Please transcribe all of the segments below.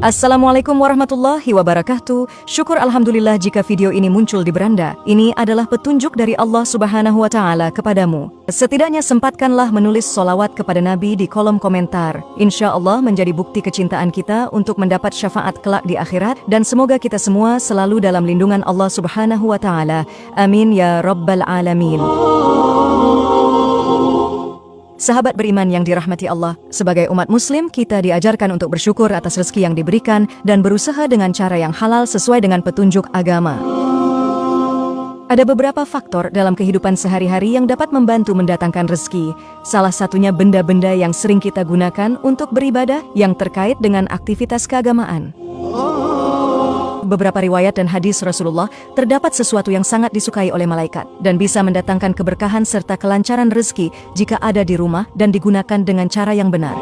Assalamualaikum warahmatullahi wabarakatuh. Syukur alhamdulillah jika video ini muncul di beranda. Ini adalah petunjuk dari Allah Subhanahu wa Ta'ala kepadamu. Setidaknya sempatkanlah menulis solawat kepada Nabi di kolom komentar. Insya Allah menjadi bukti kecintaan kita untuk mendapat syafaat kelak di akhirat, dan semoga kita semua selalu dalam lindungan Allah Subhanahu wa Ta'ala. Amin ya Rabbal Alamin. Sahabat beriman yang dirahmati Allah, sebagai umat muslim kita diajarkan untuk bersyukur atas rezeki yang diberikan dan berusaha dengan cara yang halal sesuai dengan petunjuk agama. Ada beberapa faktor dalam kehidupan sehari-hari yang dapat membantu mendatangkan rezeki. Salah satunya benda-benda yang sering kita gunakan untuk beribadah yang terkait dengan aktivitas keagamaan. Beberapa riwayat dan hadis Rasulullah terdapat sesuatu yang sangat disukai oleh malaikat dan bisa mendatangkan keberkahan serta kelancaran rezeki jika ada di rumah dan digunakan dengan cara yang benar.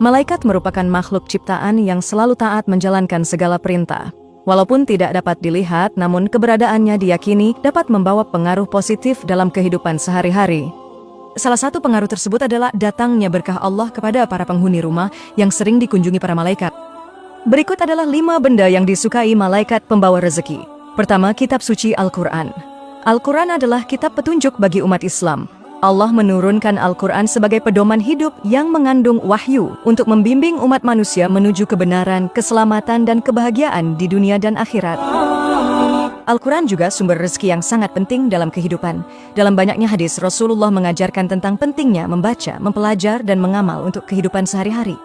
Malaikat merupakan makhluk ciptaan yang selalu taat menjalankan segala perintah. Walaupun tidak dapat dilihat, namun keberadaannya diyakini dapat membawa pengaruh positif dalam kehidupan sehari-hari. Salah satu pengaruh tersebut adalah datangnya berkah Allah kepada para penghuni rumah yang sering dikunjungi para malaikat. Berikut adalah 5 benda yang disukai malaikat pembawa rezeki. Pertama, kitab suci Al-Quran. Al-Quran adalah kitab petunjuk bagi umat Islam. Allah menurunkan Al-Quran sebagai pedoman hidup yang mengandung wahyu untuk membimbing umat manusia menuju kebenaran, keselamatan, dan kebahagiaan di dunia dan akhirat. Al-Quran juga sumber rezeki yang sangat penting dalam kehidupan. Dalam banyaknya hadis, Rasulullah mengajarkan tentang pentingnya membaca, mempelajar, dan mengamal untuk kehidupan sehari-hari.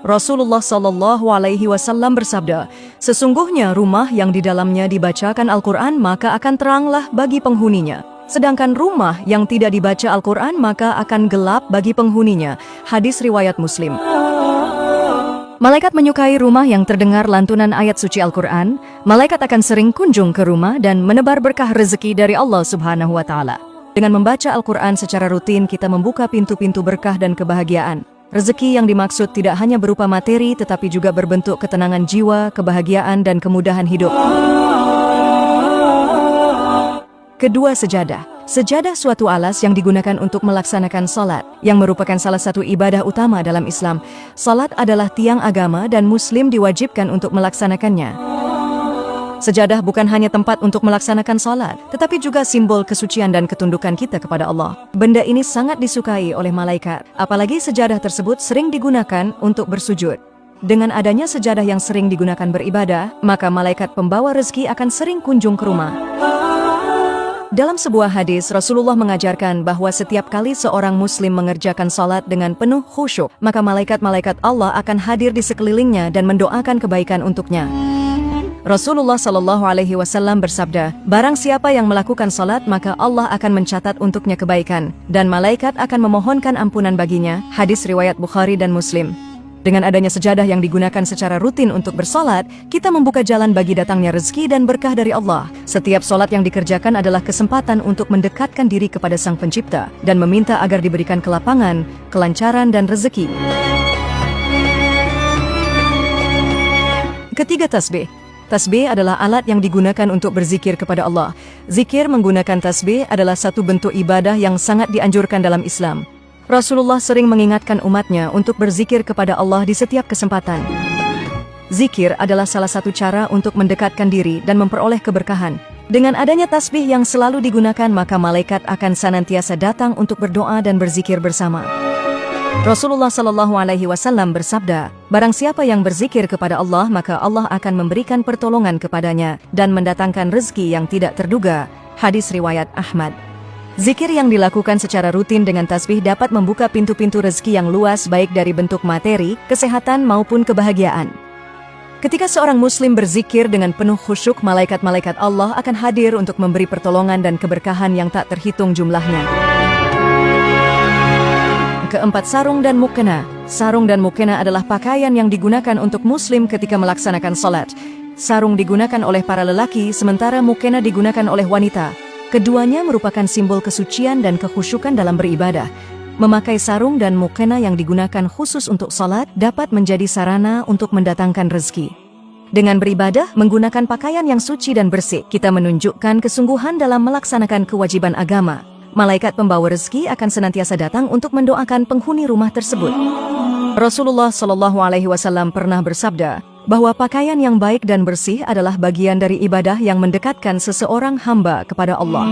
Rasulullah SAW bersabda, "Sesungguhnya rumah yang di dalamnya dibacakan Al-Quran maka akan teranglah bagi penghuninya. Sedangkan rumah yang tidak dibaca Al-Quran maka akan gelap bagi penghuninya." Hadis riwayat Muslim. Malaikat menyukai rumah yang terdengar lantunan ayat suci Al-Quran. Malaikat akan sering kunjung ke rumah dan menebar berkah rezeki dari Allah Subhanahu wa Ta'ala. Dengan membaca Al-Quran secara rutin, kita membuka pintu-pintu berkah dan kebahagiaan. Rezeki yang dimaksud tidak hanya berupa materi, tetapi juga berbentuk ketenangan jiwa, kebahagiaan, dan kemudahan hidup. Kedua, sejadah. Sejadah suatu alas yang digunakan untuk melaksanakan salat, yang merupakan salah satu ibadah utama dalam Islam. Salat adalah tiang agama dan Muslim diwajibkan untuk melaksanakannya. Sejadah bukan hanya tempat untuk melaksanakan salat, tetapi juga simbol kesucian dan ketundukan kita kepada Allah. Benda ini sangat disukai oleh malaikat, apalagi sejadah tersebut sering digunakan untuk bersujud. Dengan adanya sejadah yang sering digunakan beribadah, maka malaikat pembawa rezeki akan sering kunjung ke rumah. Dalam sebuah hadis, Rasulullah mengajarkan bahwa setiap kali seorang muslim mengerjakan salat dengan penuh khusyuk, maka malaikat-malaikat Allah akan hadir di sekelilingnya dan mendoakan kebaikan untuknya. Rasulullah SAW bersabda, "Barang siapa yang melakukan salat, maka Allah akan mencatat untuknya kebaikan, dan malaikat akan memohonkan ampunan baginya." Hadis riwayat Bukhari dan Muslim. Dengan adanya sejadah yang digunakan secara rutin untuk bersalat, kita membuka jalan bagi datangnya rezeki dan berkah dari Allah. Setiap salat yang dikerjakan adalah kesempatan untuk mendekatkan diri kepada Sang Pencipta dan meminta agar diberikan kelapangan, kelancaran, dan rezeki. Ketiga, tasbih. Tasbih adalah alat yang digunakan untuk berzikir kepada Allah. Zikir menggunakan tasbih adalah satu bentuk ibadah yang sangat dianjurkan dalam Islam. Rasulullah sering mengingatkan umatnya untuk berzikir kepada Allah di setiap kesempatan. Zikir adalah salah satu cara untuk mendekatkan diri dan memperoleh keberkahan. Dengan adanya tasbih yang selalu digunakan, maka malaikat akan senantiasa datang untuk berdoa dan berzikir bersama. Rasulullah SAW bersabda, "Barang siapa yang berzikir kepada Allah, maka Allah akan memberikan pertolongan kepadanya dan mendatangkan rezeki yang tidak terduga." Hadis riwayat Ahmad. Zikir yang dilakukan secara rutin dengan tasbih dapat membuka pintu-pintu rezeki yang luas, baik dari bentuk materi, kesehatan, maupun kebahagiaan. Ketika seorang muslim berzikir dengan penuh khusyuk, malaikat-malaikat Allah akan hadir untuk memberi pertolongan dan keberkahan yang tak terhitung jumlahnya. Keempat, sarung dan mukena. Sarung dan mukena adalah pakaian yang digunakan untuk muslim ketika melaksanakan salat. Sarung digunakan oleh para lelaki, sementara mukena digunakan oleh wanita. Keduanya merupakan simbol kesucian dan kekhusyukan dalam beribadah. Memakai sarung dan mukena yang digunakan khusus untuk salat dapat menjadi sarana untuk mendatangkan rezeki. Dengan beribadah, menggunakan pakaian yang suci dan bersih, kita menunjukkan kesungguhan dalam melaksanakan kewajiban agama. Malaikat pembawa rezeki akan senantiasa datang untuk mendoakan penghuni rumah tersebut. Rasulullah Shallallahu Alaihi Wasallam pernah bersabda bahwa pakaian yang baik dan bersih adalah bagian dari ibadah yang mendekatkan seseorang hamba kepada Allah.